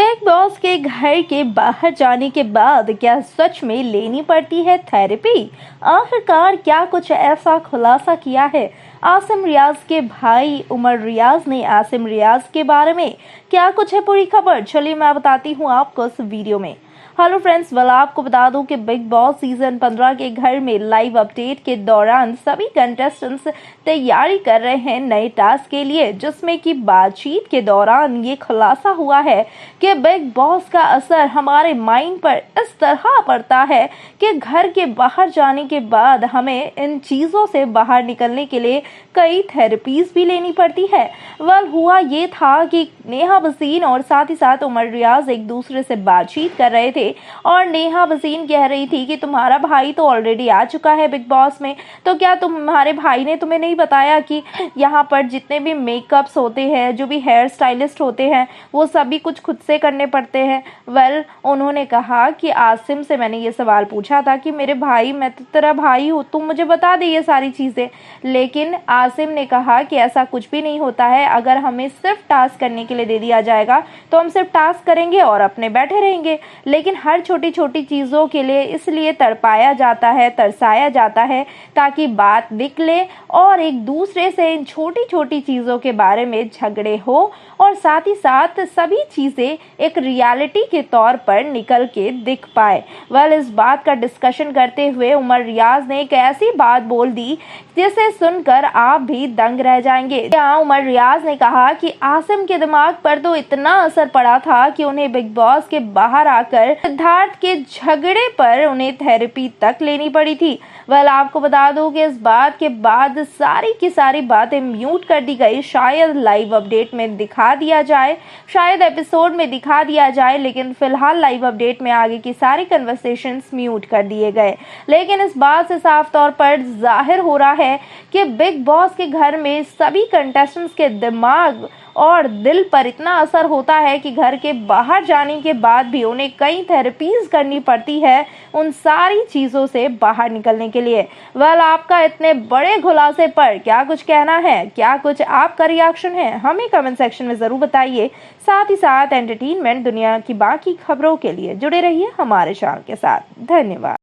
Big boss के घर के बाहर जाने के बाद क्या सच में लेनी पड़ती है थेरेपी? आखिरकार क्या कुछ ऐसा खुलासा किया है आसिम रियाज के भाई उमर रियाज ने? आसिम रियाज के बारे में क्या कुछ है पूरी खबर, चलिए मैं बताती हूँ आपको इस वीडियो में। हेलो फ्रेंड्स, आपको बता दूं कि बिग बॉस सीजन 15 के घर में लाइव अपडेट के दौरान सभी कंटेस्टेंट्स तैयारी कर रहे हैं नए टास्क के लिए, जिसमें कि बातचीत के दौरान ये खुलासा हुआ है कि बिग बॉस का असर हमारे माइंड पर इस तरह पड़ता है कि घर के बाहर जाने के बाद हमें इन चीज़ों से बाहर निकलने के लिए कई थेरेपीज भी लेनी पड़ती है। हुआ ये था कि नेहा वसीम और साथ ही साथ उमर रियाज एक दूसरे से बातचीत कर रहे थे और नेहा वसीम कह रही थी कि तुम्हारा भाई तो ऑलरेडी आ चुका है बिग बॉस में, तो क्या तुम्हारे भाई ने तुम्हें नहीं बताया कि यहाँ पर जितने भी मेकअप्स होते हैं, जो भी हेयर स्टाइलिस्ट होते हैं, वो सभी कुछ खुद से करने पड़ते हैं। उन्होंने कहा कि आसिम से मैंने ये सवाल पूछा था कि मेरे भाई, मैं तो तेरा भाई हूँ, तुम मुझे बता दे ये सारी चीज़ें, लेकिन आसिम ने कहा कि ऐसा कुछ भी नहीं होता है। अगर हमें सिर्फ टास्क करने के लिए दे दिया जाएगा तो हम सिर्फ टास्क करेंगे और अपने बैठे रहेंगे, लेकिन हर छोटी छोटी चीज़ों के लिए इसलिए तड़पाया जाता है, तरसाया जाता है ताकि बात निकले और एक दूसरे से इन छोटी छोटी चीज़ों के बारे में झगड़े हो और साथ ही साथ सभी चीज़ें एक रियलिटी के तौर पर निकल के दिख पाए। इस बात का डिस्कशन करते हुए उमर रियाज ने एक ऐसी बात बोल दी जिसे सुनकर आप भी दंग रह जाएंगे। उमर रियाज ने कहा कि आसिम के दिमाग पर तो इतना असर पड़ा था कि उन्हें बिग बॉस के बाहर आकर सिद्धार्थ के झगड़े पर उन्हें थेरेपी तक लेनी पड़ी थी। आपको बता दूं कि इस बात के बाद सारी की सारी बातें म्यूट कर दी गई। शायद लाइव अपडेट में दिखा दिया जाए, शायद एपिसोड में दिखा दिया जाए, लेकिन फिलहाल लाइव अपडेट में आगे की सारी कन्वर्सेशंस म्यूट कर दिए गए। लेकिन इस बात से साफ तौर पर जाहिर हो रहा है कि बिग बॉस के घर में सभी कंटेस्टेंट्स के दिमाग और दिल पर इतना असर होता है कि घर के बाहर जाने के बाद भी उन्हें कई थेरेपीज करनी पड़ती है उन सारी चीज़ों से बाहर निकलने के लिए। आपका इतने बड़े खुलासे पर क्या कुछ कहना है, क्या कुछ आपका रिएक्शन है, हमें कमेंट सेक्शन में ज़रूर बताइए। साथ ही साथ एंटरटेनमेंट दुनिया की बाकी खबरों के लिए जुड़े रहिए हमारे चैनल के साथ। धन्यवाद।